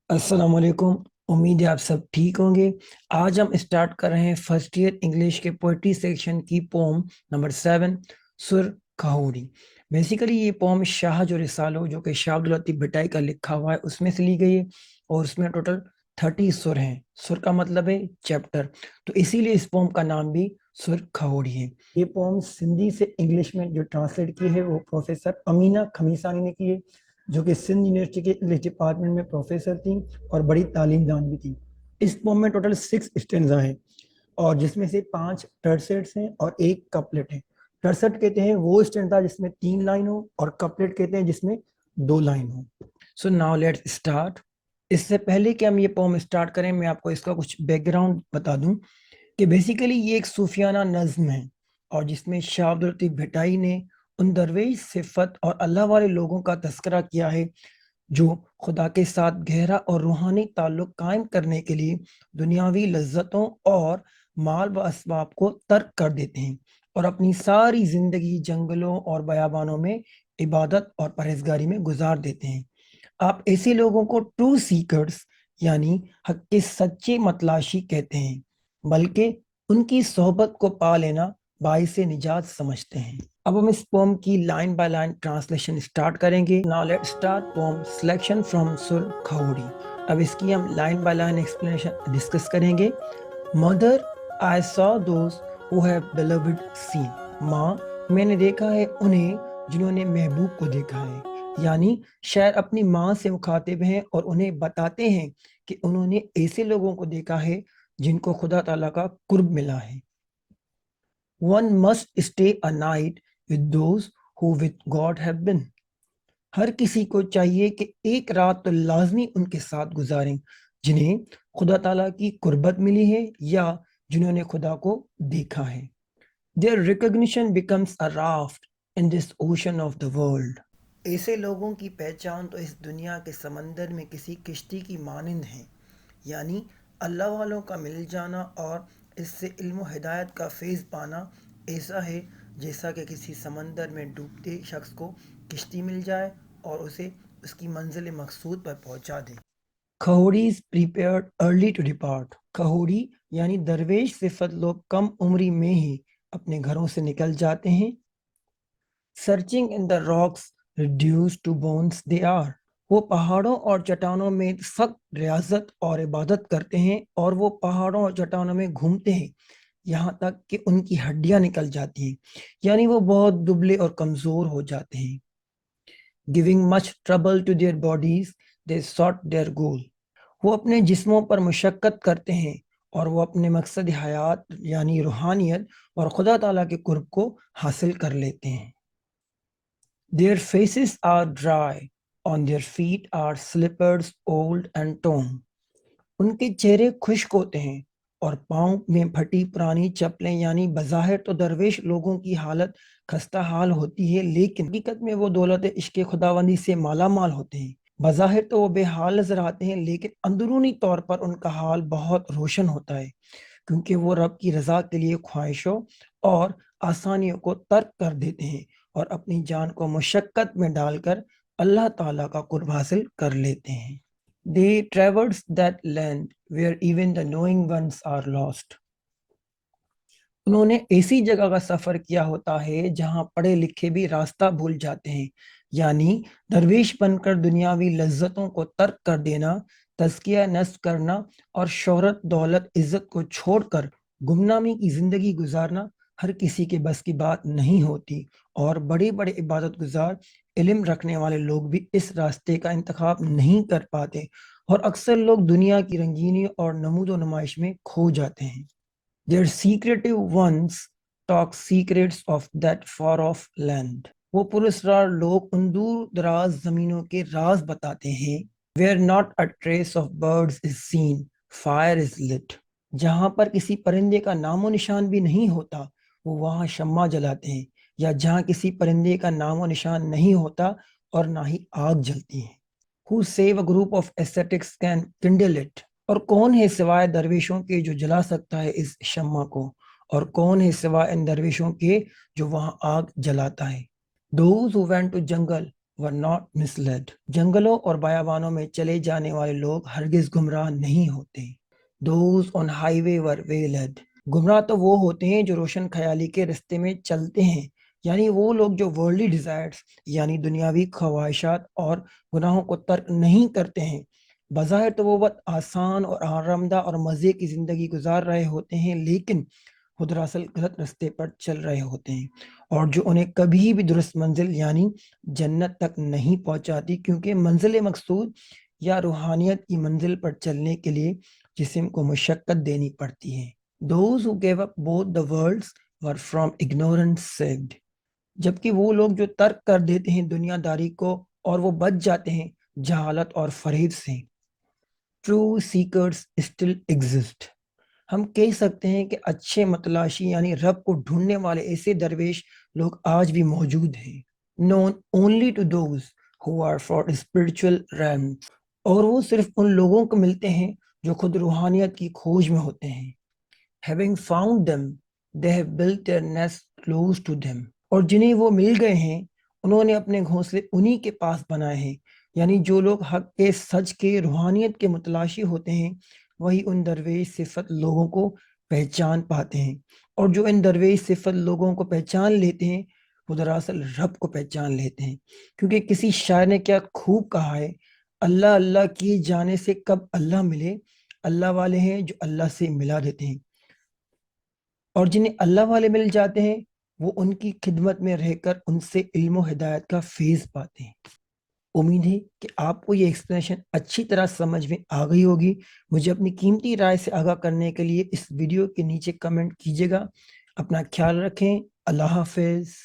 अस्सलाम वालेकुम। उम्मीद है आप सब ठीक होंगे। आज हम स्टार्ट कर रहे हैं फर्स्ट ईयर इंग्लिश के पोइट्री सेक्शन की पोम नंबर 7, सुर खहूरी। बेसिकली ये पोम शाह जो रिसालो जो कि शाह अब्दुल लतीफ भट्टाई का लिखा हुआ है उसमें से ली गई है, और उसमें टोटल 30 सुर हैं। सुर का मतलब है चैप्टर, तो इसीलिए इस पोम का नाम भी सुर खहूरी है। ये पोम सिंधी से इंग्लिश में जो ट्रांसलेट की है वो प्रोफेसर अमीना खमीसानी ने की है, जो कि सिंध यूनिवर्सिटी के इंग्लिश डिपार्टमेंट में प्रोफेसर थी और बड़ी तालीमदान भी थी। इस पोम में टोटल 6 स्टेंजा हैं, और जिसमें से 5 टर्सेट्स हैं और एक कपलेट है। टर्सेट कहते हैं वो स्टेंजा जिसमें 3 लाइन हो, और कपलेट कहते हैं जिसमें 2 लाइन हो। So now let's start. इससे पहले कि हम ये पोम स्टार्ट करें, मैं आपको इसका कुछ बैकग्राउंड बता दूं कि बेसिकली ये एक सूफियाना नज्म है, और जिसमें शाह अब्दुल लतीफ भट्टाई ने उन दरवेश सिफत और अल्लाह वाले लोगों का तस्करा किया है जो खुदा के साथ गहरा और रूहानी ताल्लुक कायम करने के लिए दुनियावी लज्जतों और माल व असबाब को तर्क कर देते हैं और अपनी सारी जिंदगी जंगलों और बयाबानों में इबादत और परहेजगारी में गुजार देते हैं। आप ऐसे लोगों को ट्रू सीकर्स यानी हक के सच्चे मतलाशी कहते हैं, बल्कि उनकी सोहबत को पा लेना बाइस निजात समझते हैं। अब हम इस पोम की line by line translation start करेंगे। Now let's start poem selection from Sur Khahori. अब इसकी हम line by line explanation discuss करेंगे। Mother, I saw those who have beloved seen. माँ, मैंने देखा है उन्हें जिन्होंने महबूब को देखा है। यानी शायर अपनी माँ से मुखातिब हैं और उन्हें बताते हैं कि उन्होंने ऐसे लोगों को देखा है जिनको खुदा ताला का कुर्ब मिला है। One must stay a night with those who with God have been. हर किसी को चाहिए कि एक रात तो लाजमी उनके साथ गुजारें जिन्हें खुदा ताला की कुर्बत मिली है या जिन्होंने खुदा को देखा है। Their recognition becomes a raft in this ocean of the world. ऐसे लोगों की पहचान तो इस दुनिया के समंदर में किसी किश्ती की मानिंद है। यानी अल्लाह वालों का मिल जाना और इससे इल्म हिदायत का फैज़ पाना ऐसा है जैसा कि किसी समंदर में डूबते शख्स को किश्ती मिल जाए और उसे उसकी मंजिल मकसूद पर पहुंचा दे। Khahori is prepared early to depart. Khahori यानी दरवेश सिफत लोग कम उम्री में ही अपने घरों से निकल जाते हैं। Searching in the rocks reduce to bones they are. वो पहाड़ों और चट्टानों में सख्त रियाजत और इबादत करते हैं, और वो पहाड़ों और चट्टानों में घूमते हैं यहाँ तक कि उनकी हड्डियां निकल जाती हैं, यानी वो बहुत दुबले और कमजोर हो जाते हैं। Giving much trouble to their bodies they sought their goal. वो अपने जिस्मों पर मुशक्कत करते हैं और वो अपने मकसद हयात यानी रूहानियत और खुदा ताला के कुर्ब को हासिल कर लेते हैं। Their faces are dry, on their feet are slippers old and torn. उनके चेहरे खुश्क होते हैं और पाँव में फटी पुरानी चप्पलें, यानी बज़ाहिर तो दरवेश लोगों की हालत खस्ता हाल होती है, लेकिन हकीकत में वो दौलत इश्क खुदावंदी से माला माल होते हैं। बज़ाहिर तो वो बेहाल नजर आते हैं, लेकिन अंदरूनी तौर पर उनका हाल बहुत रोशन होता है, क्योंकि वो रब की रजा के लिए ख्वाहिशों और आसानियों को तर्क कर देते हैं और अपनी जान को मुशक्कत में डालकर अल्लाह ताला का कुर्ब हासिल कर लेते हैं। They traverse that land where even the knowing ones are lost. उन्होंने ऐसी जगह का सफर किया होता है जहां पढ़े लिखे भी रास्ता भूल जाते हैं। यानी दरवेश बनकर दुनियावी लज्जतों को तर्क कर देना, तज़किया नफ्स करना और शोहरत दौलत इज्जत को छोड़कर गुमनामी की जिंदगी गुजारना हर किसी के बस की बात नहीं होती, और बड़े बड़े इबादत गुजार इल्म रखने वाले लोग भी इस रास्ते का इंतखाब नहीं कर पाते, और अक्सर लोग दुनिया की रंगीनी और नमूदो नुमाइश में खो जाते हैं। Their secretive ones talk secrets of that far off land. वो पुरस्कार लोग उन दूर दराज जमीनों के राज बताते हैं। Where not a trace of birds is seen, fire is lit. जहाँ पर किसी परिंदे का नामो निशान भी नहीं होता, वो वहाँ शम्मा जलाते हैं, या जहाँ किसी परिंदे का नामो निशान नहीं होता और ना ही आग जलती है। Who save a group of ascetics can kindle it. और कौन है सिवाय दरवेशों के जो जला सकता है इस शम्मा को, और कौन है सिवाय इन दरवेशों के जो वहां आग जलाता है। Those who went to jungle were not misled. जंगलों और बायाबानों में चले जाने वाले लोग हरगिज गुमराह नहीं होते. Those on highway were waylaid. गुमराह तो वो होते हैं जो रोशन ख्याली के रास्ते में चलते हैं, यानी वो लोग जो वर्ल्डली डिजायर्स यानी दुनियावी ख्वाहिशात और गुनाहों को तर्क नहीं करते हैं. बज़ाहिर तो वो बहुत आसान और आरामदा और मज़े की ज़िंदगी गुजार रहे होते हैं, लेकिन वो दरअसल गलत रास्ते पर चल रहे होते हैं, और जो उन्हें कभी भी दुरुस्त मंजिल यानी जन्नत तक नहीं पहुंचाती, क्योंकि मंजिल मकसूद या रूहानियत की मंजिल पर चलने के लिए जिस्म को मशक्क़त देनी पड़ती है. Those who gave up both the worlds were from ignorance saved. जबकि वो लोग जो तर्क कर देते हैं दुनियादारी को और वो बच जाते हैं जहालत और फरेब से. True seekers still exist. हम कह सकते हैं कि अच्छे मतलाशी यानी रब को ढूंढने वाले ऐसे दरवेश लोग आज भी मौजूद हैं. Known only to those who are for spiritual realms. और वो सिर्फ उन लोगों को मिलते हैं जो खुद रूहानियत की खोज में होते हैं. Having found them, they have built their nest close to them. और जिन्हें वो मिल गए हैं उन्होंने अपने घोंसले उन्हीं के पास बनाए हैं. यानी जो लोग हक के सच के रूहानियत के मुतलाशी होते हैं वही उन दरवेश सिफत लोगों को पहचान पाते हैं, और जो इन दरवेश सिफत लोगों को पहचान लेते हैं वो दरअसल रब को पहचान लेते हैं. क्योंकि किसी शायर ने क्या खूब कहा है, अल्लाह अल्लाह किए जाने से कब अल्लाह मिले, अल्लाह वाले हैं जो अल्लाह से मिला देते हैं. और जिन्हें अल्लाह वाले मिल जाते हैं वो उनकी खिदमत में रहकर उनसे इल्म हिदायत का फैज़ पाते हैं. उम्मीद है कि आपको ये एक्सप्लेनेशन अच्छी तरह समझ में आ गई होगी. मुझे अपनी कीमती राय से आगाह करने के लिए इस वीडियो के नीचे कमेंट कीजिएगा. अपना ख्याल रखें. अल्लाह हाफिज.